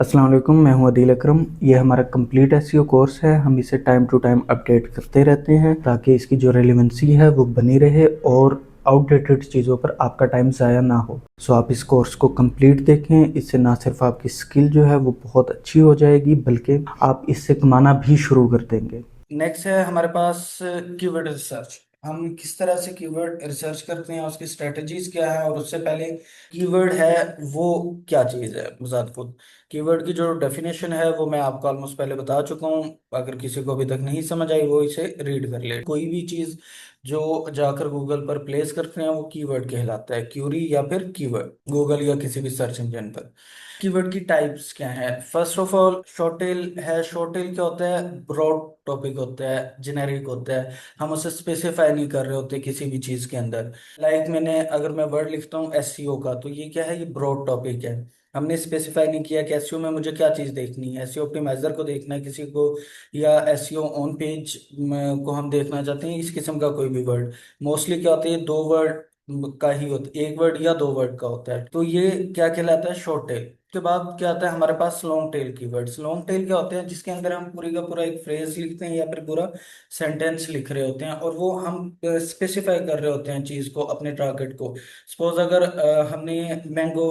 अस्सलाम वालेकुम, मैं हूं अदील अकरम। ये हमारा कंप्लीट एसईओ कोर्स है। हम इसे टाइम टू टाइम अपडेट करते रहते हैं ताकि इसकी जो रेलेवेंसी है वो बनी रहे और आउटडेटेड चीज़ों पर आपका टाइम ज़ाया ना हो। सो आप इस कोर्स को कंप्लीट देखें। इससे ना सिर्फ आपकी स्किल जो है वो बहुत अच्छी हो जाएगी बल्कि आप इससे कमाना भी शुरू कर देंगे। नेक्स्ट है हमारे पास कीवर्ड रिसर्च। हम किस तरह से कीवर्ड रिसर्च करते हैं, उसकी स्ट्रेटजीज क्या है, और उससे पहले कीवर्ड है वो क्या चीज़ है। बजात खुद कीवर्ड की जो डेफिनेशन है वो मैं आपको ऑलमोस्ट पहले बता चुका हूँ। अगर किसी को अभी तक नहीं समझ आई वो इसे रीड कर ले। कोई भी चीज़ जो जाकर गूगल पर प्लेस करते हैं वो कीवर्ड कहलाता है, क्यूरी या फिर कीवर्ड, गूगल या किसी भी सर्च इंजन पर। कीवर्ड की टाइप्स क्या है? First of all short tail है। शॉर्ट टेल क्या होता है? ब्रॉड टॉपिक होता है, जेनेरिक होता है। हम उसे स्पेसिफाई नहीं कर रहे होते किसी भी चीज के अंदर। मैंने अगर मैं वर्ड लिखता हूँ एसईओ का, तो ये क्या है? ये ब्रॉड टॉपिक है। हमने स्पेसिफाई नहीं किया कि एसईओ में मुझे क्या चीज देखनी है। एसईओ ऑप्टिमाइजर को देखना है किसी को, या एसईओ ऑन पेज को हम देखना चाहते हैं, इस किस्म का कोई भी वर्ड। मोस्टली क्या होता है? दो वर्ड का ही होता है, एक वर्ड या दो वर्ड का होता है। तो ये क्या कहलाता है? Short tail. के बाद क्या आता है हमारे पास? Long tail keywords. Long tail क्या होते हैं? जिसके अंदर हम पूरी का पूरा एक फ्रेज लिखते हैं या फिर पूरा सेंटेंस लिख रहे होते हैं, और वो हम स्पेसिफाई कर रहे होते हैं चीज को, अपने टारगेट को। सपोज अगर हमने मैंगो,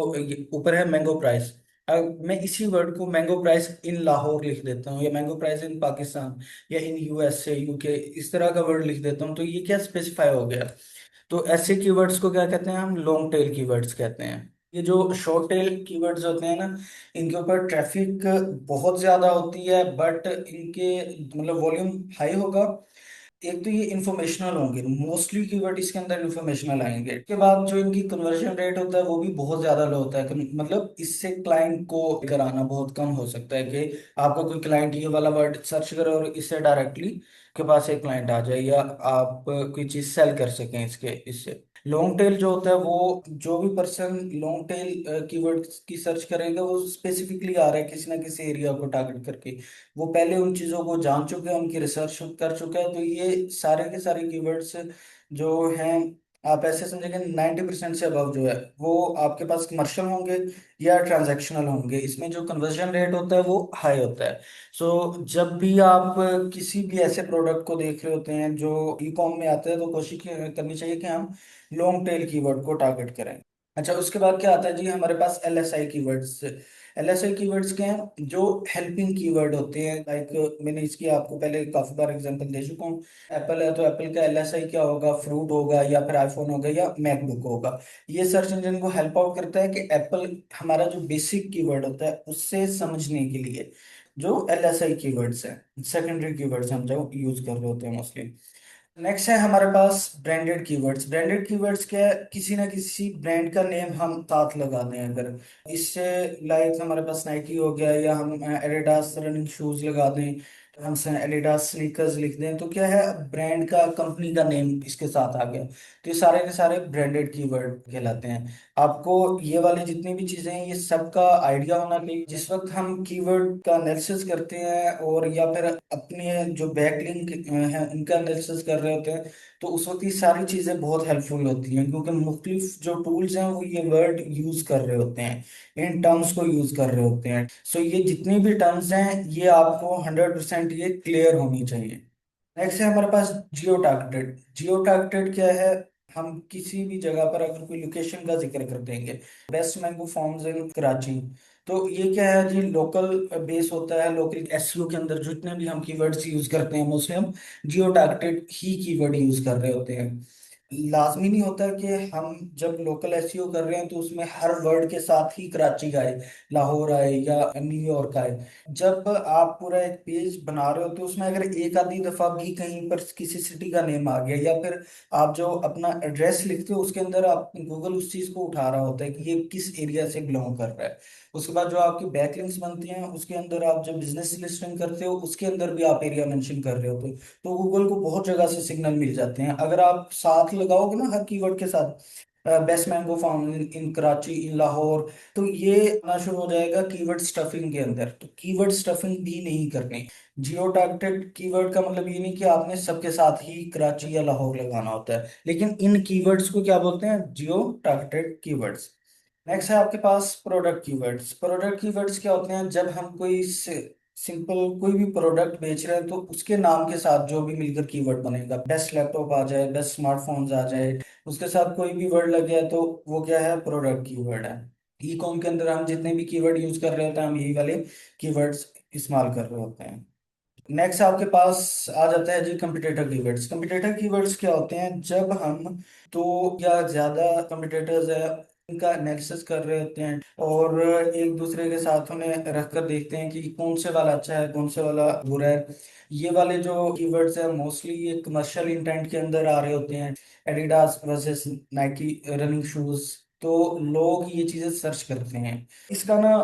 ऊपर है मैंगो प्राइस। अब मैं इसी वर्ड को मैंगो प्राइस इन लाहौर लिख देता हूँ, या मैंगो प्राइस इन पाकिस्तान, या इन यूएसए यूके, इस तरह का वर्ड लिख देता हूँ, तो ये क्या स्पेसिफाई हो गया। तो ऐसे कीवर्ड्स को क्या कहते हैं? हम लॉन्ग टेल कीवर्ड्स कहते हैं। ये जो शॉर्ट टेल कीवर्ड्स होते हैं ना, इनके ऊपर ट्रैफिक बहुत ज्यादा होती है, बट इनके मतलब वॉल्यूम हाई होगा। एक तो ये इंफॉर्मेशनल होंगे, मोस्टली कीवर्ड इसके अंदर इंफॉर्मेशनल आएंगे। इसके बाद जो इनकी कन्वर्जन रेट होता है वो भी बहुत ज्यादा लो होता है। मतलब इससे क्लाइंट को कराना बहुत कम हो सकता है कि आपका कोई क्लाइंट ये वाला वर्ड सर्च करे और इससे डायरेक्टली के पास एक क्लाइंट आ जाए, या आप कोई चीज सेल कर सकें इसके इससे। लॉन्ग टेल जो होता है वो, जो भी पर्सन लॉन्ग टेल कीवर्ड की सर्च करेगा वो स्पेसिफिकली आ रहा है किसी ना किसी एरिया को टारगेट करके। वो पहले उन चीज़ों को जान चुके हैं, उनकी रिसर्च कर चुका है। तो ये सारे के सारे कीवर्ड्स जो हैं, आप ऐसे समझेंगे 90% से अबव जो है वो आपके पास कमर्शियल होंगे या ट्रांजैक्शनल होंगे। इसमें जो कन्वर्जन रेट होता है वो हाई होता है। सो जब भी आप किसी भी ऐसे प्रोडक्ट को देख रहे होते हैं जो ई कॉम में आते हैं, तो कोशिश करनी चाहिए कि हम लॉन्ग टेल कीवर्ड को टारगेट करें। अच्छा, उसके बाद क्या आता है जी हमारे पास? LSI keywords. एलएसआई कीवर्ड्स क्या हैं? जो हेल्पिंग कीवर्ड होते हैं। मैंने इसकी आपको पहले काफी बार एग्जांपल दे चुका हूँ। एप्पल है तो एप्पल का एलएसआई क्या होगा? फ्रूट होगा, या फिर आईफोन होगा, या मैकबुक होगा। ये सर्च इंजन को हेल्प आउट करता है कि एप्पल हमारा जो बेसिक कीवर्ड होता है उससे समझने के लिए। जो एलएसआई कीवर्ड्स हैं, सेकेंडरी कीवर्ड्स हम जो यूज कर रहे होते हैं मोस्टली। नेक्स्ट है हमारे पास ब्रांडेड कीवर्ड्स। ब्रांडेड कीवर्ड्स क्या है? किसी ना किसी ब्रांड का नेम हम साथ लगा दें अगर, इससे हमारे पास नाइकी हो गया, या हम एडिडास रनिंग शूज लगा दें, हम एडिडास स्नीकर्स लिख दें, तो क्या है? ब्रांड का, कंपनी का नेम इसके साथ आ गया। तो ये सारे के सारे ब्रांडेड कीवर्ड कहलाते हैं। आपको ये वाले जितनी भी चीजें हैं ये सब का आइडिया होना चाहिए। जिस वक्त हम कीवर्ड का एनालिसिस करते हैं, और या फिर अपने जो बैकलिंक है उनका एनालिसिस कर रहे होते हैं, तो उस वक्त ये सारी चीजें बहुत हेल्पफुल होती हैं, क्योंकि मुख्तलिफ जो टूल्स हैं वो ये वर्ड यूज कर रहे होते हैं, इन टर्म्स को यूज कर रहे होते हैं। सो ये जितनी भी टर्म्स हैं ये आपको 100% ये क्लियर होनी चाहिए। नेक्स्ट है हमारे पास जियो टारगेटेड। जियो टारगेटेड क्या है? हम किसी भी जगह पर अगर कोई लोकेशन का जिक्र कर देंगे, best mango farms in Karachi, तो ये क्या है जी? लोकल बेस होता है। लोकल एसईओ के अंदर जितने भी हम कीवर्ड्स यूज करते हैं मोस्टली हम जियो टारगेटेड ही कीवर्ड यूज कर रहे होते हैं। लाजमी नहीं होता कि हम जब लोकल एसईओ कर रहे हैं तो उसमें हर वर्ड के साथ ही कराची आए, लाहौर आए, या न्यूयॉर्क आए। जब आप पूरा एक पेज बना रहे हो तो उसमें अगर एक आधी दफा भी कहीं पर किसी सिटी का नेम आ गया, या फिर आप जो अपना एड्रेस लिखते हो उसके अंदर आप गूगल उस चीज को उठा रहा होता है कि ये किस एरिया से बिलोंग कर रहा है। उसके बाद जो आपकी बैकलिंक्स बनती हैं उसके अंदर आप जब बिजनेस लिस्टिंग करते हो उसके अंदर भी आप एरिया मेंशन कर रहे होते हो। तो गूगल को बहुत जगह से सिग्नल मिल जाते हैं। अगर आप साथ लगाओगे ना हर कीवर्ड के साथ, best mango farm in Karachi, in Lahore, तो ये आना शुरू हो जाएगा कीवर्ड स्टफिंग के अंदर। तो कीवर्ड स्टफिंग भी नहीं करनी। जियो टारगेटेड कीवर्ड का मतलब ये नहीं कि आपने सबके साथ ही कराची या लाहौर लगाना होता है, लेकिन इन कीवर्ड्स को क्या बोलते हैं? जियो टारगेटेड कीवर्ड्स। नेक्स्ट है आपके पास प्रोडक्ट कीवर्ड्स। प्रोडक्ट कीवर्ड्स क्या होते हैं? जब हम कोई सिंपल कोई भी प्रोडक्ट बेच रहे हैं तो उसके नाम के साथ जो भी मिलकर कीवर्ड बनेगा, बेस्ट लैपटॉप आ जाए, बेस्ट स्मार्टफोन्स आ जाए, उसके साथ कोई भी वर्ड लग गया तो वो क्या है? प्रोडक्ट कीवर्ड है। ई कॉम के अंदर हम जितने भी कीवर्ड यूज कर रहे होते हैं, हम यही वाले कीवर्ड्स इस्तेमाल कर रहे होते हैं। नेक्स्ट आपके पास आ जाता है जी कंपिटेटर कीवर्ड्स। कंपिटेटर कीवर्ड्स क्या होते हैं? जब हम दो या ज्यादा कंपिटेटर्स है, इनका एनालिसिस कर रहे होते हैं और एक दूसरे के साथ उन्हें रख कर देखते हैं कि कौन से वाला अच्छा है, कौन से वाला बुरा है। ये वाले जो कीवर्ड्स है मोस्टली ये कमर्शियल इंटेंट के अंदर आ रहे होते हैं। Adidas versus Nike running shoes, तो लोग ये चीजें सर्च करते हैं। इसका ना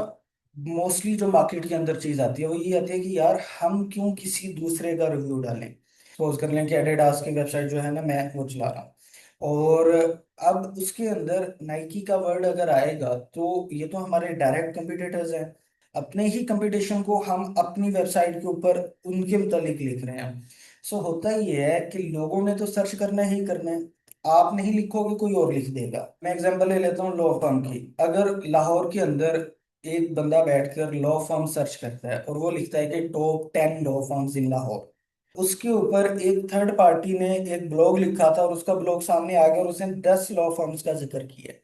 मोस्टली जो मार्केट के अंदर चीज आती है वो ये आती है कि यार हम क्यों किसी दूसरे का रिव्यू डालें। सपोज कर लें कि एडिडास की वेबसाइट जो है ना, मैं वो चला रहा हूँ और अब उसके अंदर नाइकी का वर्ड अगर आएगा तो ये तो हमारे डायरेक्ट कंपटीटर्स हैं। अपने ही कंपटीशन को हम अपनी वेबसाइट के ऊपर उनके मुतालिक लिख रहे हैं। सो होता ये है कि लोगों ने तो सर्च करना ही करना है। आप नहीं लिखोगे कोई और लिख देगा। मैं एग्जांपल ले लेता हूँ लॉ फर्म की। अगर लाहौर के अंदर एक बंदा बैठकर लॉ फर्म सर्च करता है और वो लिखता है कि टॉप 10 लॉ फर्म्स इन लाहौर, उसके ऊपर एक थर्ड पार्टी ने एक ब्लॉग लिखा था और उसका ब्लॉग सामने आ गया और उसने 10 लॉ फर्म्स का जिक्र किया।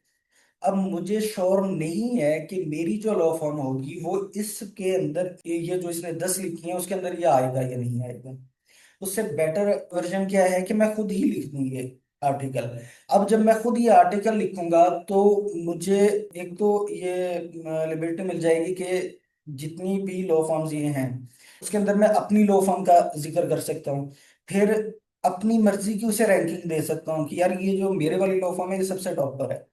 अब मुझे श्योर नहीं है कि मेरी जो लॉ फर्म होगी वो इसके अंदर ये जो इसने 10 लिखी है उसके अंदर ये आएगा या नहीं आएगा। उससे बेटर वर्जन क्या है कि मैं खुद ही लिख दूं ये आर्टिकल। अब जब मैं खुद ये आर्टिकल लिखूंगा तो मुझे एक तो ये लिबर्टी मिल जाएगी कि जितनी भी लॉ फर्म्स ये हैं उसके अंदर मैं अपनी लॉ फर्म का जिक्र कर सकता हूँ। फिर अपनी मर्जी की उसे रैंकिंग दे सकता हूँ कि यार ये जो मेरे वाली लॉ फर्म है ये सबसे टॉप पर है।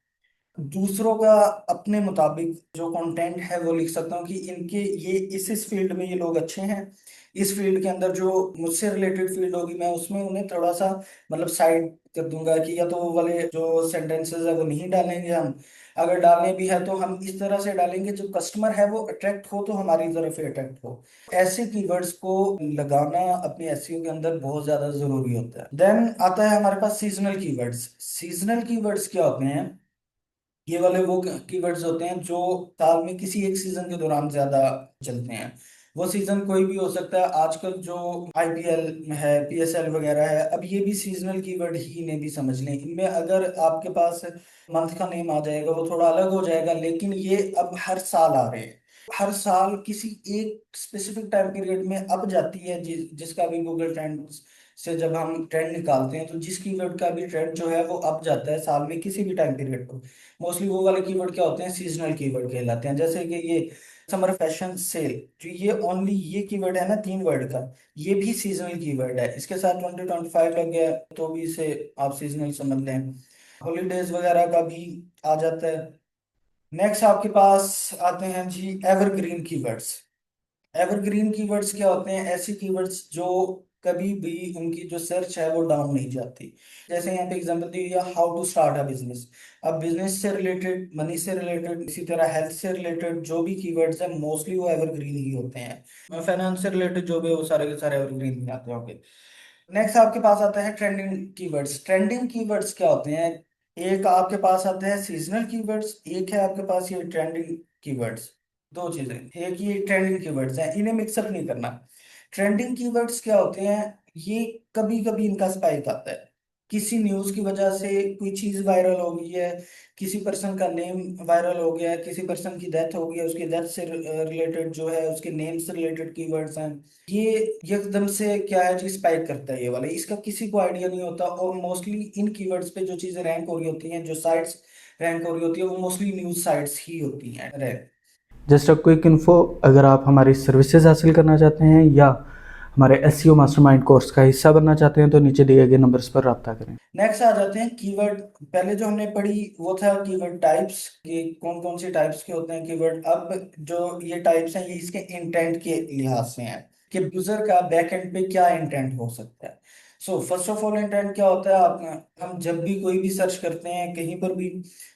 दूसरों का अपने मुताबिक जो कंटेंट है वो लिख सकता हूँ कि इनके ये इस फील्ड में ये लोग अच्छे हैं। इस फील्ड के अंदर जो मुझसे रिलेटेड फील्ड होगी मैं उसमें उन्हें थोड़ा सा मतलब साइड कर दूंगा कि या तो वो वाले जो सेंटेंसेस है वो नहीं डालेंगे हम। अगर डालने भी है तो हम इस तरह से डालेंगे जो कस्टमर है वो अट्रैक्ट हो तो हमारी तरफ अट्रैक्ट हो। ऐसे कीवर्ड्स को लगाना अपने एसईओ के अंदर बहुत ज्यादा जरूरी होता है। देन आता है हमारे पास सीजनल कीवर्ड्स। सीजनल कीवर्ड्स क्या होते हैं? ये वाले वो कीवर्ड्स होते हैं जो साल में किसी एक सीजन के दौरान ज्यादा चलते हैं। वो सीजन कोई भी हो सकता है। आजकल जो आईपीएल है, पीएसएल वगैरह है, अब ये भी सीजनल कीवर्ड ही ने भी समझ लें। इनमें अगर आपके पास मंथ का नेम आ जाएगा वो थोड़ा अलग हो जाएगा, लेकिन ये अब हर साल आ रहे हैं। हर साल किसी एक स्पेसिफिक टाइम पीरियड में अब जाती है जिसका भी गूगल ट्रेंड से जब हम ट्रेंड निकालते हैं तो जिस कीवर्ड का भी ट्रेंड जो है वो अब जाता है साल में किसी भी टाइम पीरियड पर। मोस्टली वो वाले कीवर्ड क्या होते हैं? सीजनल कीवर्ड कहलाते हैं। जैसे कि ये समर फैशन सेल, जो ये ओनली ये कीवर्ड है ना 3 वर्ड का, ये भी सीजनल कीवर्ड है। इसके साथ 2025 लग गया तो भी इसे आप सीजनल समझ लें। हॉलीडेज वगैरह का भी आ जाता है। नेक्स्ट आपके पास आते हैं जी एवरग्रीन कीवर्ड्स। एवरग्रीन कीवर्ड्स क्या होते हैं? ऐसे कीवर्ड्स जो कभी भी उनकी जो सर्च है वो डाउन नहीं जाती। जैसे यहाँ पे एग्जांपल दी हुई है, how to start a business. अब बिजनेस से रिलेटेड, मनी से रिलेटेड, इसी तरह हेल्थ से रिलेटेड जो भी कीवर्ड्स है मोस्टली वो एवरग्रीन ही होते हैं। फाइनेंस से रिलेटेड जो भी है, वो सारे के सारे एवरग्रीन ही आते होंगे। नेक्स्ट आपके पास आता है ट्रेंडिंग कीवर्ड्स। ट्रेंडिंग कीवर्ड्स क्या होते हैं? एक आपके पास आता है सीजनल कीवर्ड्स, एक है आपके पास ये ट्रेंडिंग कीवर्ड्स। दो चीजें, एक ये ट्रेंडिंग कीवर्ड्स हैं, इन्हें मिक्सअप नहीं करना। ट्रेंडिंग कीवर्ड्स क्या होते हैं? ये कभी कभी इनका स्पाइक आता है। किसी न्यूज की वजह से कोई चीज वायरल हो गई है, किसी पर्सन का नेम वायरल हो गया है, किसी पर्सन की डेथ हो गई है, उसकी डेथ से रिलेटेड जो है उसके नेम से रिलेटेड कीवर्ड्स हैं। ये एकदम से क्या है जी स्पाइक करता है ये वाला, इसका किसी को आइडिया नहीं होता। और मोस्टली इन कीवर्ड्स पे जो चीजें रैंक हो रही होती हैं, जो साइट्स रैंक हो रही होती है, वो मोस्टली न्यूज साइट्स ही होती हैं rank. Just a quick info, अगर आप हमारी सर्विसेज हासिल करना चाहते हैं या हमारे एसईओ मास्टरमाइंड कोर्स का हिस्सा बनना चाहते हैं तो नीचे दिए गए नंबर्स पर रब्ता करें। नेक्स्ट आ जाते हैं कीवर्ड। पहले जो हमने पढ़ी वो था कीवर्ड टाइप्स, कि कौन कौन से टाइप्स के होते हैं कीवर्ड। अब जो ये टाइप्स हैं ये इसके इंटेंट के लिहाज से हैं कि यूजर का बैक एंड पे क्या इंटेंट हो सकता है। So first of all intent क्या होता है? आप हम जब भी कोई भी सर्च करते हैं कहीं पर भी,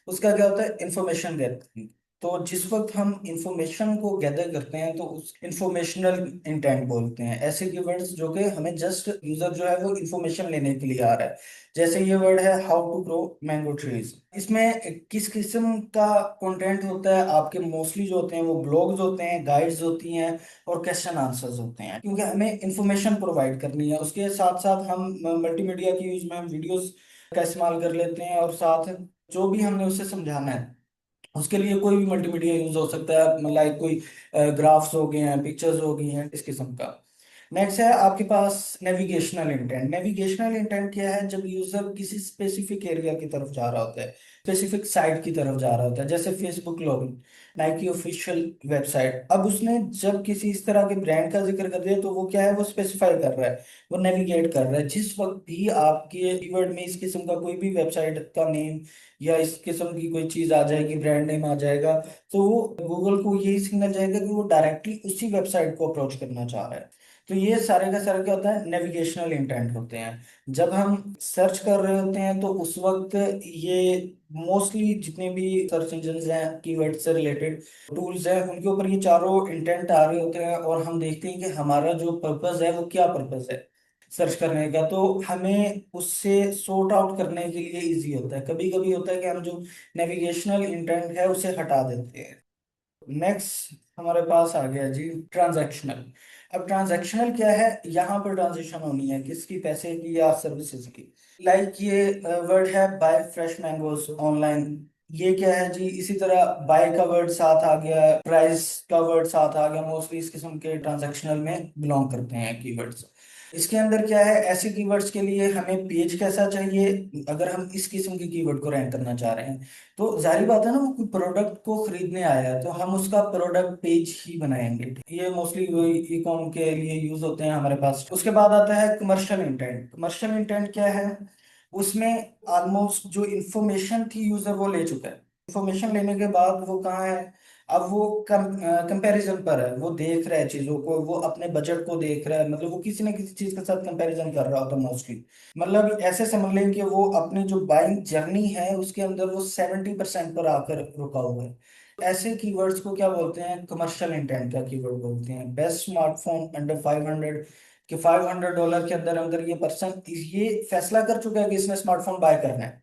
उसका क्या होता है? इंफॉर्मेशन देते हैं। तो जिस वक्त हम इंफॉर्मेशन को गैदर करते हैं तो उस इंफॉर्मेशनल इंटेंट बोलते हैं ऐसे कीवर्ड्स जो कि हमें जस्ट यूजर जो है वो इंफॉर्मेशन लेने के लिए आ रहा है। जैसे ये वर्ड है how to grow mango trees, इसमें किस किस्म का कंटेंट होता है आपके, मोस्टली जो होते हैं वो ब्लॉग्स होते हैं, गाइड्स होती हैं और क्वेश्चन आंसर्स होते हैं, क्योंकि हमें इंफॉर्मेशन प्रोवाइड करनी है। उसके साथ साथ हम मल्टीमीडिया के यूज में हम वीडियोस का इस्तेमाल कर लेते हैं, और साथ जो भी हमने उसे समझाना है उसके लिए कोई भी मल्टीमीडिया यूज हो सकता है, लाइक कोई ग्राफ्स हो गए हैं, पिक्चर्स हो गई हैं, इस किस्म का। नेक्स्ट है आपके पास नेविगेशनल इंटेंट। नेविगेशनल इंटेंट क्या है? जब यूजर किसी स्पेसिफिक एरिया की तरफ जा रहा होता है, स्पेसिफिक साइट की तरफ जा रहा होता है, जैसे Facebook login, Nike official website, अब उसने जब किसी इस तरह के ब्रांड का जिक्र कर दिया तो वो क्या है, वो स्पेसिफाई कर रहा है, वो नेविगेट कर रहा है। जिस वक्त भी आपके कीवर्ड में इस किस्म का कोई भी वेबसाइट का नेम या इस किस्म की कोई चीज आ जाएगी, ब्रांड नेम आ जाएगा, तो वो गूगल को यही सिग्नल जाएगा कि वो डायरेक्टली उसी वेबसाइट को अप्रोच करना चाह रहा है। तो ये सारे का सारा क्या होता है, नेविगेशनल इंटेंट होते हैं। जब हम सर्च कर रहे होते हैं तो उस वक्त ये मोस्टली जितने भी सर्च इंजन हैं, कीवर्ड से रिलेटेड टूल्स हैं, उनके ऊपर ये चारों इंटेंट आ रहे होते हैं, और हम देखते हैं कि हमारा जो पर्पस है वो क्या पर्पस है सर्च करने का, तो हमें उससे सॉर्ट आउट करने के लिए इजी होता है। कभी कभी होता है कि हम जो नेविगेशनल इंटेंट है उसे हटा देते हैं। नेक्स्ट हमारे पास आ गया जी ट्रांजैक्शनल। अब ट्रांजैक्शनल क्या है? यहाँ पर ट्रांजेक्शन होनी है किसकी, पैसे की या सर्विसेज की। लाइक ये वर्ड है बाय फ्रेश मैंगोज ऑनलाइन, ये क्या है जी? इसी तरह बाय का वर्ड साथ आ गया, प्राइस का वर्ड साथ आ गया, मोस्टली इस किस्म के ट्रांजैक्शनल में बिलोंग करते हैं कीवर्ड्स। इसके अंदर क्या है, ऐसे कीवर्ड्स के लिए हमें पेज कैसा चाहिए? अगर हम इस किस्म के कीवर्ड को रैंक करना चाह रहे हैं तो जाहिर बात है ना, वो कोई प्रोडक्ट को खरीदने आया है तो हम उसका प्रोडक्ट पेज ही बनाएंगे। ये मोस्टली ई कॉम के लिए यूज होते हैं हमारे पास। उसके बाद आता है कमर्शियल इंटेंट। कमर्शियल इंटेंट क्या है? उसमें ऑलमोस्ट जो इंफॉर्मेशन थी यूजर वो ले चुका है, इंफॉर्मेशन लेने के बाद वो कहाँ है, अब वो कंपैरिजन पर है, वो देख रहा है चीजों को, वो अपने बजट को देख रहा है, मतलब वो किसी न किसी चीज के साथ कंपैरिजन कर रहा होता है मोस्टली। मतलब ऐसे समझ लें कि वो अपनी जो बाइंग जर्नी है उसके अंदर वो 70% पर आकर रुका हुआ है। ऐसे कीवर्ड्स को क्या बोलते हैं? कमर्शियल इंटेंट का कीवर्ड बोलते हैं। बेस्ट स्मार्टफोन अंडर 500, कि $500 के अंदर अंदर ये पर्सन ये फैसला कर चुका है कि इसने स्मार्टफोन बाय करना है।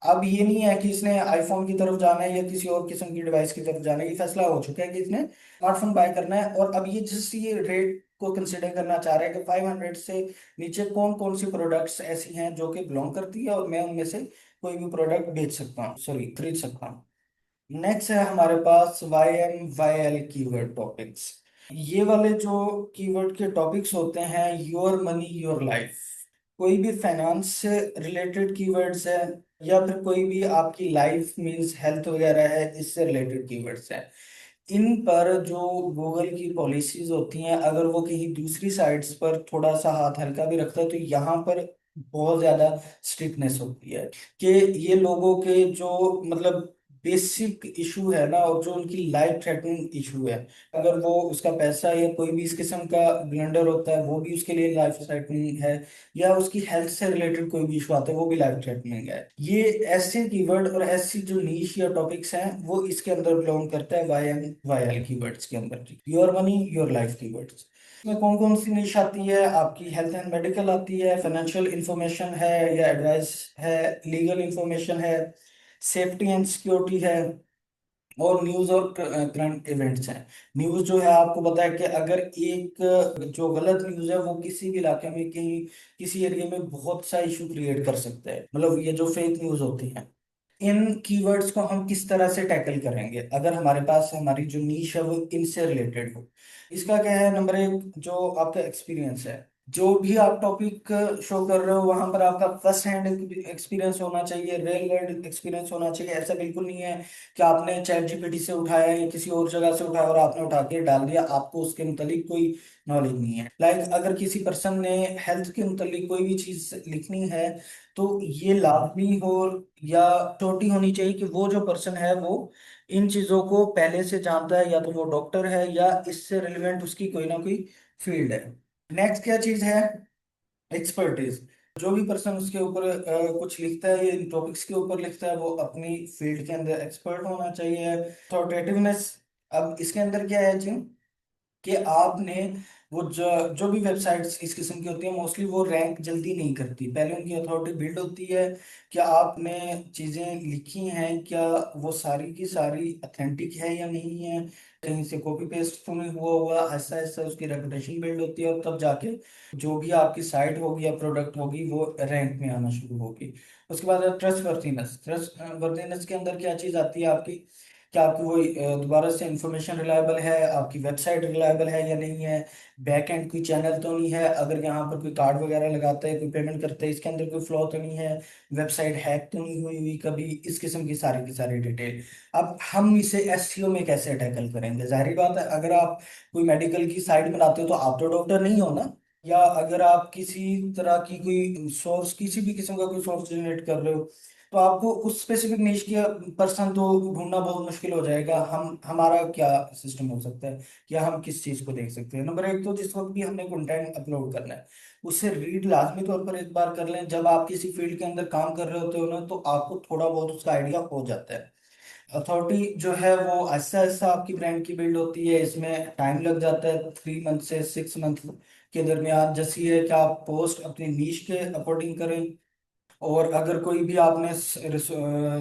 अब ये नहीं है कि इसने आईफोन की तरफ जाना है या किसी और किस्म की डिवाइस की तरफ जाना है, ये फैसला हो चुका है कि इसने स्मार्टफोन बाय करना है। और अब ये जिस ये रेट को कंसिडर करना चाह रहे हैं कि 500 से नीचे कौन कौन सी प्रोडक्ट्स ऐसी हैं जो कि बिलोंग करती है और मैं उनमें से कोई भी प्रोडक्ट बेच सकता हूँ, सॉरी खरीद सकता हूँ। नेक्स्ट है हमारे पास YMYL कीवर्ड टॉपिक्स। ये वाले जो कीवर्ड के टॉपिक्स होते हैं, योर मनी योर लाइफ, कोई भी फाइनेंस से रिलेटेड कीवर्ड्स है, या फिर कोई भी आपकी लाइफ मींस हेल्थ वगैरह है, इससे रिलेटेड कीवर्ड्स है। इन पर जो गूगल की पॉलिसीज होती हैं, अगर वो कहीं दूसरी साइट्स पर थोड़ा सा हाथ हल्का भी रखता है तो यहाँ पर बहुत ज्यादा स्ट्रिक्टनेस होती है कि ये लोगों के जो मतलब बेसिक इशू है ना, और जो उनकी लाइफ थ्रेटनिंग इशू है, अगर वो उसका पैसा या कोई भी इस किस्म का ब्लंडर होता है वो भी उसके लिए लाइफ थ्रेटनिंग है, या उसकी हेल्थ से रिलेटेड कोई भी इशू आता है वो भी लाइफ थ्रेटनिंग है। ये ऐसे कीवर्ड और ऐसी जो नीश या टॉपिक्स हैं वो इसके अंदर बिलोंग करता है YMYL कीवर्ड्स के अंदर। Your money your life keywords में कौन कौन सी निश आती है? आपकी हेल्थ एंड मेडिकल आती है, फाइनेंशियल इंफॉर्मेशन है या एडवाइस है, लीगल इंफॉर्मेशन है, सेफ्टी एंड सिक्योरिटी है, और न्यूज और करंट इवेंट्स हैं। न्यूज जो है आपको पता है कि अगर एक जो गलत न्यूज है वो किसी भी इलाके में कहीं किसी एरिया में बहुत सा इशू क्रिएट कर सकता है, मतलब ये जो फेक न्यूज होती है। इन कीवर्ड्स को हम किस तरह से टैकल करेंगे अगर हमारे पास हमारी जो नीश है वो इनसे रिलेटेड हो? इसका क्या है, नंबर एक जो आपका एक्सपीरियंस है, जो भी आप टॉपिक शो कर रहे हो वहां पर आपका फर्स्ट हैंड एक्सपीरियंस होना चाहिए, रियल वर्ल्ड एक्सपीरियंस होना चाहिए। ऐसा बिल्कुल नहीं है कि आपने चैट जीपीटी से उठाया या किसी और जगह से उठाया और आपने उठा के डाल दिया, आपको उसके मुतालिक कोई नॉलेज नहीं है। लाइक अगर किसी पर्सन ने हेल्थ के मुतालिक कोई भी चीज लिखनी है तो ये लाजमी हो या छोटी होनी चाहिए कि वो जो पर्सन है वो इन चीजों को पहले से जानता है, या तो वो डॉक्टर है या इससे रिलेवेंट उसकी कोई ना कोई फील्ड है। नेक्स्ट क्या चीज है? एक्सपर्टीज। जो भी पर्सन उसके ऊपर कुछ लिखता है या इन टॉपिक्स के ऊपर लिखता है वो अपनी फील्ड के अंदर एक्सपर्ट होना चाहिए। अथॉरिटेटिवनेस, अब इसके अंदर क्या है जी, कि आपने वो जो जो भी वेबसाइट्स इस किस्म की होती है मोस्टली वो रैंक जल्दी नहीं करती, पहले उनकी अथॉरिटी बिल्ड होती है। क्या आपने चीज़ें लिखी हैं, क्या वो सारी की सारी अथेंटिक है या नहीं है, कहीं से कॉपी पेस्ट तो नहीं हुआ हुआ, ऐसा ऐसा उसकी रेपुटेशन बिल्ड होती है और तब जाके जो भी आपकी साइट होगी या प्रोडक्ट होगी वो रैंक में आना शुरू होगी। उसके बाद ट्रस्ट वर्दीनेस, ट्रस्ट वर्दीनेस के अंदर क्या चीज़ आती है आपकी, क्या आपकी वो दोबारा से इंफॉर्मेशन रिलायबल है, आपकी वेबसाइट रिलायबल है या नहीं है, बैक एंड कोई चैनल तो नहीं है, अगर यहाँ पर कोई कार्ड वगैरह लगाता है, कोई पेमेंट करता है, इसके अंदर कोई फ्लॉ तो नहीं है, वेबसाइट हैक तो नहीं हुई हुई कभी, इस किस्म की सारी डिटेल। अब हम इसे एसईओ में कैसे टैकल करेंगे, जाहिर बात है अगर आप कोई मेडिकल की साइट बनाते हो तो आप तो डॉक्टर नहीं हो ना, या अगर आप किसी तरह की कोई सोर्स, किसी भी किस्म का कोई सोर्स जनरेट कर रहे हो, तो आपको उस स्पेसिफिक निश के पर्सन तो ढूंढना बहुत मुश्किल हो जाएगा। हम हमारा क्या सिस्टम हो सकता है, क्या हम किस चीज को देख सकते हैं, नंबर एक तो जिस वक्त भी हमने कंटेंट अपलोड करना है उसे रीड लाजमी तौर पर एक बार कर लें। जब आप किसी फील्ड के अंदर काम कर रहे होते हो ना तो आपको थोड़ा बहुत उसका आइडिया हो जाता है। अथॉरिटी जो है वो ऐसा ऐसा आपकी ब्रांड की बिल्ड होती है, इसमें टाइम लग जाता है 3 मंथ से 6 मंथ के दरमियान। जैसी है कि आप पोस्ट अपनी नीश के अकॉर्डिंग करें, और अगर कोई भी आपने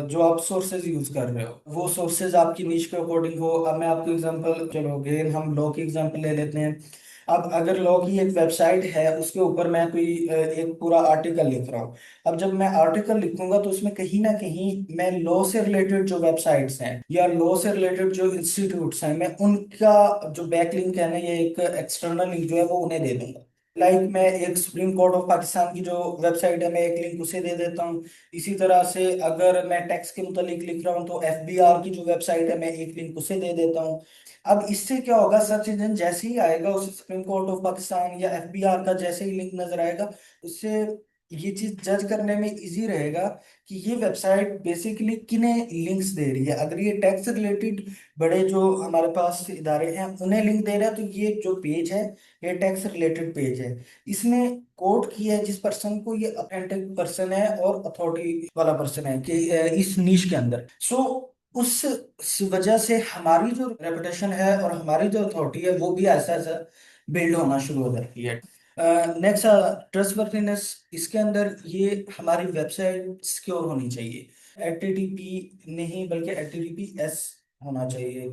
जो आप सोर्सेज यूज कर रहे हो वो सोर्सेज आपकी नीश के अकॉर्डिंग हो। अब मैं आपको एग्जांपल, चलो अगेन हम लॉ की एग्जांपल ले लेते हैं। अब अगर लॉ की एक वेबसाइट है उसके ऊपर मैं कोई एक पूरा आर्टिकल लिख रहा हूँ, अब जब मैं आर्टिकल लिखूंगा तो उसमें कहीं ना कहीं मैं लॉ से रिलेटेड जो वेबसाइट्स हैं या लॉ से रिलेटेड जो इंस्टीट्यूट्स हैं मैं उनका जो बैकलिंक है ना, ये एक एक्सटर्नल लिंक जो है वो उन्हें दे दूंगा। मैं एक सुप्रीम कोर्ट ऑफ पाकिस्तान की जो वेबसाइट है मैं एक लिंक उसे दे देता हूँ। इसी तरह से अगर मैं टैक्स के मुतालिक लिख रहा हूँ तो एफबीआर की जो वेबसाइट है मैं एक लिंक उसे दे देता हूँ। अब इससे क्या होगा, सर्च इंजन जैसे ही आएगा उसे सुप्रीम कोर्ट ऑफ पाकिस्तान या एफबीआर का जैसे ही लिंक नजर आएगा, उससे ये चीज जज करने में इजी रहेगा कि ये वेबसाइट बेसिकली किन्हें लिंक्स दे रही है। अगर ये टैक्स रिलेटेड बड़े जो हमारे पास इदारे हैं उन्हें लिंक दे रहा है तो ये जो पेज है ये टैक्स रिलेटेड पेज है। इसने कोट किया है जिस पर्सन को, ये अथेंटिक पर्सन है और अथॉरिटी वाला पर्सन है कि इस नीश के अंदर। सो उस वजह से हमारी जो रेपुटेशन है और हमारी जो अथॉरिटी है वो भी ऐसा ऐसा बिल्ड होना शुरू हो जाती है। नेक्स्ट, ट्रस्टवर्थीनेस, इसके अंदर ये हमारी वेबसाइट सिक्योर होनी चाहिए। HTTP नहीं बल्कि HTTPS होना चाहिए।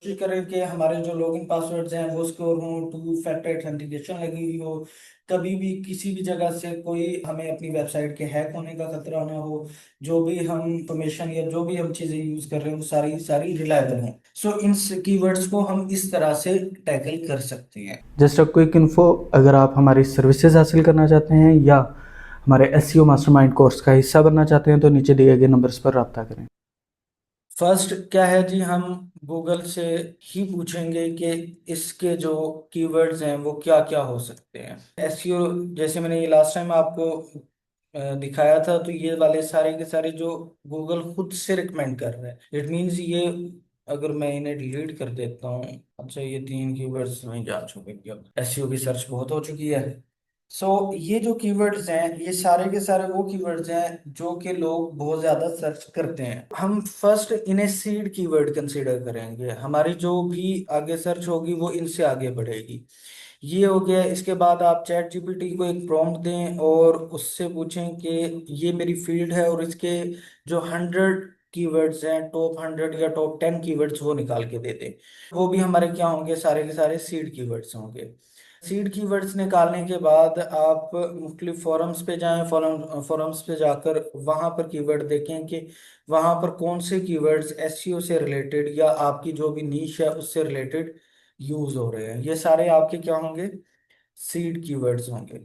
कोशिश करें कि हमारे जो लॉगिन पासवर्ड्स हैं वो सिक्योर हों, टू फैक्टर ऑथेंटिकेशन लगी हुई हो, कभी भी किसी भी जगह से कोई हमें अपनी वेबसाइट के हैक होने का खतरा ना हो, जो भी हम इंफॉर्मेशन या जो भी हम चीज़ें यूज़ कर रहे हैं वो सारी सारी रिलायबल हैं। सो इन कीवर्ड्स को हम इस तरह से टैकल कर सकते हैं। जस्ट अ क्विक इन्फो, अगर आप हमारी सर्विसेज हासिल करना चाहते हैं या हमारे एसईओ मास्टरमाइंड कोर्स का हिस्सा बनना चाहते हैं तो नीचे दिए गए नंबर्स पर रब्ता करें। फर्स्ट क्या है जी, हम गूगल से ही पूछेंगे कि इसके जो कीवर्ड्स हैं वो क्या क्या हो सकते हैं। एसईओ जैसे मैंने ये लास्ट टाइम आपको दिखाया था, तो ये वाले सारे के सारे जो गूगल खुद से रिकमेंड कर रहा है, इट मींस ये, अगर मैं इन्हें डिलीट कर देता हूँ, अच्छा ये 3 कीवर्ड्स में जा चुके हैं, एसईओ की सर्च बहुत हो चुकी है। सो ये जो कीवर्ड्स हैं ये सारे के सारे वो कीवर्ड्स हैं जो कि लोग बहुत ज्यादा सर्च करते हैं। हम फर्स्ट इन्हें सीड कीवर्ड कंसीडर करेंगे, हमारी जो भी आगे सर्च होगी वो इनसे आगे बढ़ेगी। ये हो गया। इसके बाद आप चैट जीपीटी को एक प्रॉम्प्ट दें और उससे पूछें कि ये मेरी फील्ड है और इसके जो 100 कीवर्ड्स हैं, टॉप 100 या टॉप 10 कीवर्ड्स वो निकाल के दे दें। वो भी हमारे क्या होंगे, सारे के सारे सीड कीवर्ड्स होंगे। सीड कीवर्ड्स निकालने के बाद आप मुख्तलिफ फोरम्स पे जाएं, फोरम्स पे जाकर वहां पर कीवर्ड देखें कि वहां पर कौन से कीवर्ड्स एसईओ से रिलेटेड या आपकी जो भी नीश है उससे रिलेटेड यूज हो रहे हैं। ये सारे आपके क्या होंगे, सीड कीवर्ड्स होंगे।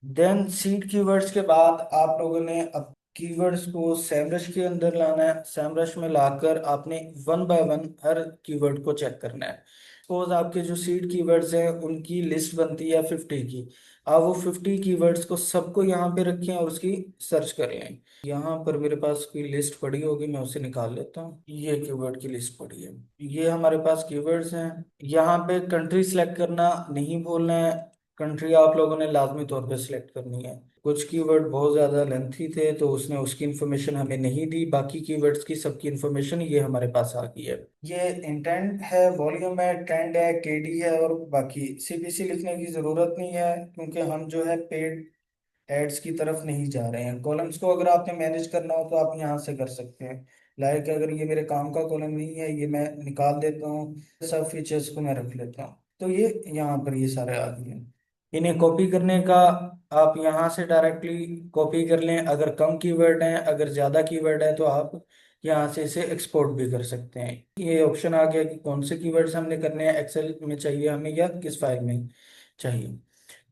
देन सीड कीवर्ड्स के बाद आप लोगों ने अब कीवर्ड्स को सैमरश के अंदर लाना है। सैमरश में लाकर आपने one by one her keyword को चेक करना है। सपोज आपके जो सीड कीवर्ड्स हैं उनकी लिस्ट बनती है 50 की, आप वो 50 कीवर्ड्स को सबको यहाँ पे रखें और उसकी सर्च कर लें। यहाँ पर मेरे पास कोई लिस्ट पड़ी होगी, मैं उसे निकाल लेता हूँ। ये कीवर्ड की लिस्ट पड़ी है, ये हमारे पास कीवर्ड्स हैं। यहाँ पे कंट्री सिलेक्ट करना नहीं भूलना है। कंट्री आप लोगों ने लाजमी तौर पे सिलेक्ट करनी है। कुछ कीवर्ड बहुत ज़्यादा लेंथी थे तो उसने उसकी इन्फॉर्मेशन हमें नहीं दी, बाकी कीवर्ड्स की सबकी इन्फॉर्मेशन ये हमारे पास आ गई है। ये इंटेंट है, वॉल्यूम है, ट्रेंड है, केडी है, और बाकी सीपीसी लिखने की ज़रूरत नहीं है क्योंकि हम जो है पेड एड्स की तरफ नहीं जा रहे हैं। कॉलम्स को अगर आपने मैनेज करना हो तो आप यहाँ से कर सकते हैं। लाइक अगर ये मेरे काम का कॉलम नहीं है, ये मैं निकाल देता हूँ, सब फीचर्स को मैं रख लेता हूँ, तो ये यहाँ पर ये सारे आ गए हैं। इन्हें कॉपी करने का आप यहाँ से डायरेक्टली कॉपी कर लें। अगर कम कीवर्ड हैं, अगर ज़्यादा कीवर्ड है तो आप यहाँ से इसे एक्सपोर्ट भी कर सकते हैं। ये ऑप्शन आ गया कि कौन से कीवर्ड्स हमने करने हैं, एक्सेल में चाहिए हमें या किस फाइल में चाहिए।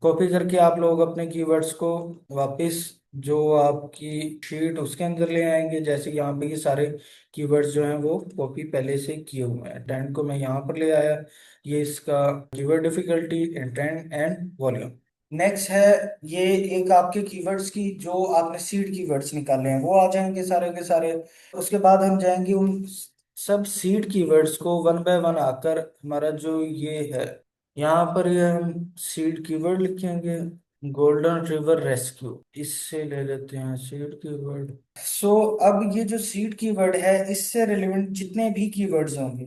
कॉपी करके आप लोग अपने कीवर्ड्स को वापस जो आपकी शीट उसके अंदर ले आएंगे। जैसे यहाँ पे ये सारे कीवर्ड्स जो हैं वो कॉपी पहले से किए हुए हैं। ट्रेंड को मैं यहाँ पर ले आया, ये इसका keyword difficulty, intent and volume. Next है ये एक आपके कीवर्ड्स की जो आपने सीड कीवर्ड्स निकाले हैं वो आ जाएंगे सारे के सारे। उसके बाद हम जाएंगे उन सब सीड कीवर्ड्स को वन बाय वन आकर हमारा जो ये है यहाँ पर ये हम सीड कीवर्ड लिखेंगे। गोल्डन रिवर रेस्क्यू, इससे ले लेते हैं सीड कीवर्ड। अब ये जो सीड कीवर्ड है इससे रिलेवेंट जितने भी कीवर्ड्स होंगे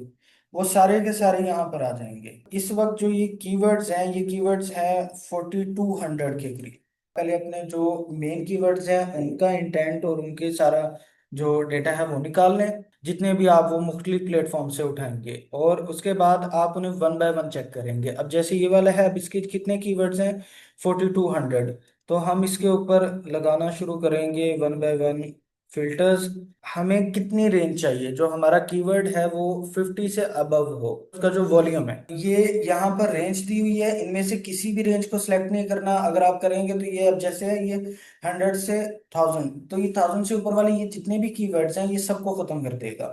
वो सारे के सारे यहाँ पर आ जाएंगे। इस वक्त जो ये कीवर्ड्स हैं, ये कीवर्ड्स हैं 4200 के करीब। पहले अपने जो मेन कीवर्ड्स हैं उनका इंटेंट और उनके सारा जो डेटा है वो निकाल लें, जितने भी आप वो मुख्तलिफ प्लेटफॉर्म से उठाएंगे, और उसके बाद आप उन्हें वन बाय वन चेक करेंगे। अब जैसे ये वाला है, अब इसके कितने कीवर्ड्स हैं, 4200। तो हम इसके ऊपर लगाना शुरू करेंगे वन बाय वन फिल्टर्स। हमें कितनी रेंज चाहिए, जो हमारा कीवर्ड है वो 50 से अबव हो, उसका जो वॉल्यूम है ये यहाँ पर रेंज दी हुई है, इनमें से किसी भी रेंज को सिलेक्ट नहीं करना। अगर आप करेंगे तो ये अब जैसे है ये 100 से 1000, तो ये 1000 से ऊपर वाले ये जितने भी कीवर्ड्स हैं ये सबको खत्म कर देगा।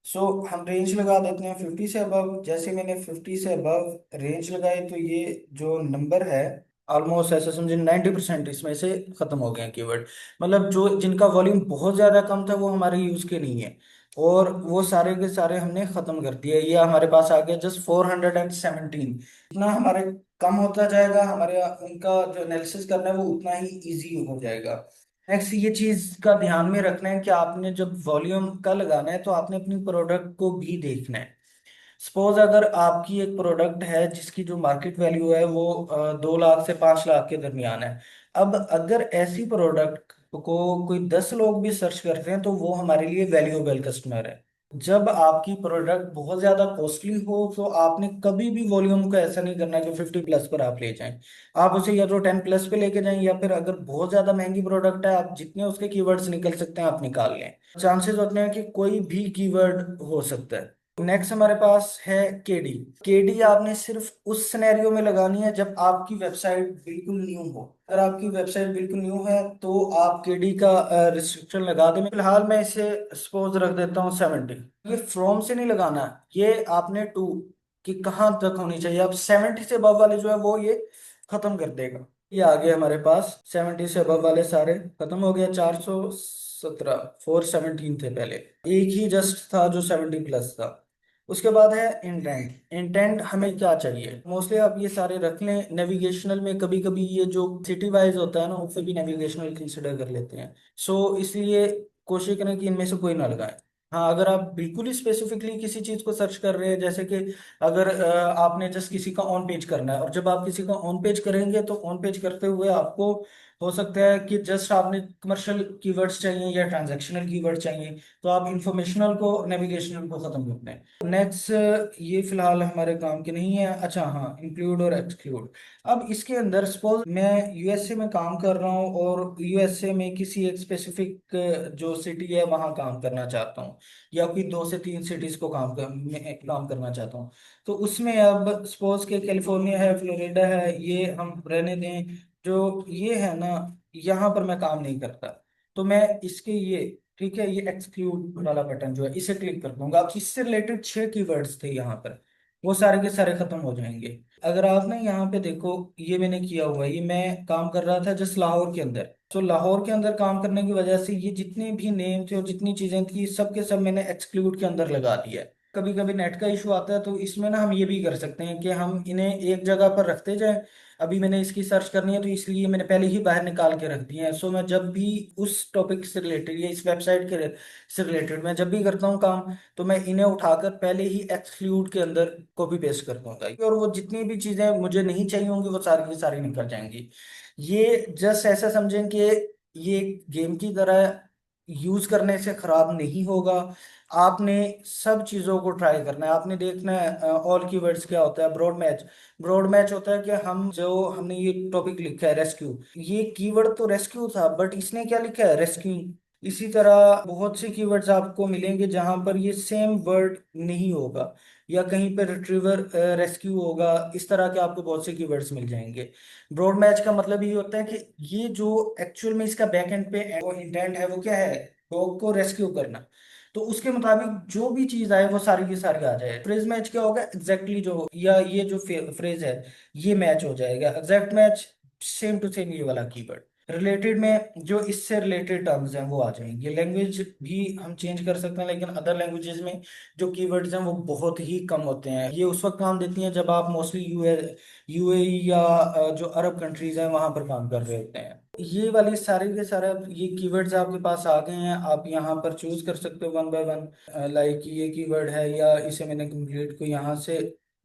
हम रेंज लगा देते हैं 50 से अबव। जैसे मैंने 50 से अबव रेंज लगाई तो ये जो नंबर है ऑलमोस्ट ऐसा समझे 90% इसमें से खत्म हो गए हैं कीवर्ड। मतलब जो जिनका वॉल्यूम बहुत ज्यादा कम था वो हमारे यूज के नहीं है, और वो सारे के सारे हमने खत्म कर दिए। ये हमारे पास आ गया जस्ट 417। इतना हमारे कम होता जाएगा, हमारे उनका जो एनालिसिस करना है वो उतना ही इजी हो जाएगा। नेक्स्ट ये चीज का ध्यान में रखना है कि आपने जब वॉल्यूम का लगाना है तो आपने अपनी प्रोडक्ट को भी देखना है। सपोज अगर आपकी एक प्रोडक्ट है जिसकी जो मार्केट वैल्यू है वो 2 लाख से 5 लाख के दरमियान है। अब अगर ऐसी प्रोडक्ट को कोई 10 लोग भी सर्च करते हैं तो वो हमारे लिए वैल्यूएबल कस्टमर है। जब आपकी प्रोडक्ट बहुत ज्यादा कॉस्टली हो तो आपने कभी भी वॉल्यूम को ऐसा नहीं करना कि 50+ पर आप ले जाएं। आप उसे या तो 10+ पे लेके जाएं, या फिर अगर बहुत ज्यादा महंगी प्रोडक्ट है आप जितने उसके कीवर्ड्स निकल सकते हैं आप निकाल लें। चांसेस होते हैं कि कोई भी कीवर्ड हो सकता है। नेक्स्ट हमारे पास है केडी। केडी आपने सिर्फ उस सिनेरियो में लगानी है जब आपकी वेबसाइट बिल्कुल न्यू हो। अगर आपकी वेबसाइट बिल्कुल न्यू है तो आप केडी का रिस्ट्रिक्शन लगा दें। फिलहाल मैं इसे सपोज रख देता हूँ 70। ये फ्रॉम से नहीं लगाना, ये आपने टू कि कहाँ तक होनी चाहिए। अब 70 से अबव वाले जो है वो ये खत्म कर देगा। ये आ गए हमारे पास 70 से अबव वाले सारे खत्म हो गया। 417, 417 थे पहले, एक ही जस्ट था जो 70+ था। उसके बाद है इंटेंट। इंटेंट हमें क्या चाहिए, मोस्टली आप ये सारे रख लें। नेविगेशनल में कभी कभी ये जो सिटी वाइज होता है ना उससे भी नेविगेशनल कंसिडर कर लेते हैं। इसलिए कोशिश करें कि इनमें से कोई ना लगाएं। हाँ, अगर आप बिल्कुल ही स्पेसिफिकली किसी चीज को सर्च कर रहे हैं, जैसे कि अगर आपने जस्ट किसी का ऑन पेज करना है, और जब आप किसी का ऑन पेज करेंगे तो ऑन पेज करते हुए आपको हो सकता है कि जस्ट आपने कमर्शियल कीवर्ड्स चाहिए या ट्रांजैक्शनल कीवर्ड चाहिए, तो आप इंफॉर्मेशनल को नेविगेशनल को खत्म करते हैं। नेक्स्ट ये फिलहाल हमारे काम के नहीं है। अच्छा हाँ, इंक्लूड और एक्सक्लूड। अब इसके अंदर सपोज मैं यूएसए में काम कर रहा हूँ और यूएसए में किसी एक स्पेसिफिक जो सिटी है वहां काम करना चाहता हूँ, या कोई 2 से 3 सिटीज को काम करना चाहता हूँ। तो उसमें अब सपोज के कैलिफोर्निया है, फ्लोरिडा है, ये हम रहने दें। जो ये है ना, यहाँ पर मैं काम नहीं करता, तो मैं इसके ये ठीक है, ये एक्सक्लूड वाला बटन जो है इसे क्लिक कर दूंगा। अब इससे रिलेटेड 6 कीवर्ड्स थे यहाँ पर, वो सारे के सारे खत्म हो जाएंगे। अगर आप ना यहाँ पे देखो, ये मैंने किया हुआ है, ये मैं काम कर रहा था जस्ट लाहौर के अंदर। तो लाहौर के अंदर काम करने की वजह से ये जितने भी नेम थे और जितनी चीजें थी सब के सब मैंने एक्सक्लूड के अंदर लगा दिया है। कभी कभी नेट का इशू आता है, तो इसमें ना हम ये भी कर सकते हैं कि हम इन्हें एक जगह पर रखते जाएं। अभी मैंने इसकी सर्च करनी है तो इसलिए मैंने पहले ही बाहर निकाल के रख दिए हैं। सो मैं जब भी उस टॉपिक से रिलेटेड या इस वेबसाइट के से रिलेटेड मैं जब भी करता हूँ काम, तो मैं इन्हें उठाकर पहले ही एक्सक्लूड के अंदर कॉपी पेस्ट कर दूंगा, और वो जितनी भी चीजें मुझे नहीं चाहिए होंगी वो सारी की सारी निकल जाएंगी। ये जस्ट ऐसा समझें कि ये गेम की तरह यूज करने से खराब नहीं होगा। आपने सब चीजों को ट्राई करना है, आपने देखना है ऑल कीवर्ड्स क्या होता है। ब्रॉड मैच, ब्रॉड मैच होता है कि हम जो हमने ये टॉपिक लिखा है रेस्क्यू, ये कीवर्ड तो रेस्क्यू था बट इसने क्या लिखा है, रेस्क्यू। इसी तरह बहुत से कीवर्ड्स आपको मिलेंगे जहां पर ये सेम वर्ड नहीं होगा, या कहीं पर रिट्रीवर रेस्क्यू होगा। इस तरह के आपको बहुत से कीवर्ड्स मिल जाएंगे। ब्रॉड मैच का मतलब ये होता है कि ये जो एक्चुअल में इसका बैक एंड पे वो इंटेंट है वो क्या है, डॉग को रेस्क्यू करना। तो उसके मुताबिक जो भी चीज आए वो सारी की सारी आ जाए। फ्रेज मैच क्या होगा, एग्जैक्टली जो, या ये जो फ्रेज है ये मैच हो जाएगा, exact match, same to same ये वाला कीवर्ड। रिलेटेड में जो इससे रिलेटेड टर्म्स हैं वो आ जाएंगे। लैंग्वेज भी हम चेंज कर सकते हैं, लेकिन अदर लैंग्वेजेस में जो कीवर्ड्स हैं वो बहुत ही कम होते हैं। ये उस वक्त काम देती हैं जब आप मोस्टली यूएई या जो अरब कंट्रीज हैं वहां पर काम कर रहे होते हैं। ये वाली सारे के सारे ये कीवर्ड्स आपके पास आ गए हैं, आप यहाँ पर चूज कर सकते हो वन बाय वन। लाइक ये कीवर्ड है, या इसे मैंने कंप्लीट को यहाँ से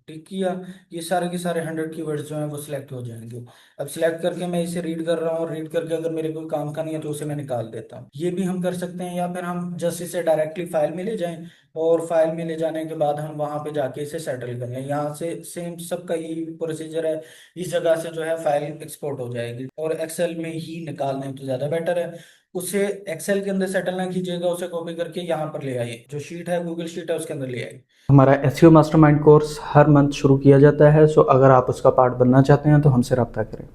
टिक किया। ये सारे के सारे 100 कीवर्ड्स जो हैं वो सिलेक्ट हो जाएंगे। अब सिलेक्ट करके मैं इसे रीड कर रहा हूँ, रीड करके अगर मेरे कोई काम का नहीं है तो उसे मैं निकाल देता हूँ। ये भी हम कर सकते हैं, या फिर हम जस्ट इसे डायरेक्टली फाइल में ले जाएं, और फाइल में ले जाने के बाद हम वहां पे जाके इसे सेटल कर लें। यहाँ से सेम सबका यही प्रोसीजर है। इस जगह से जो है फाइल एक्सपोर्ट हो जाएगी, और एक्सेल में ही निकाल लें तो ज़्यादा बेटर है। उसे एक्सेल के अंदर सेटल ना कीजिएगा, उसे कॉपी करके यहाँ पर ले आइए, जो शीट है गूगल शीट है उसके अंदर ले आइए। हमारा एसईओ मास्टरमाइंड कोर्स हर मंथ शुरू किया जाता है, सो अगर आप उसका पार्ट बनना चाहते हैं तो हमसे रब्ता करें।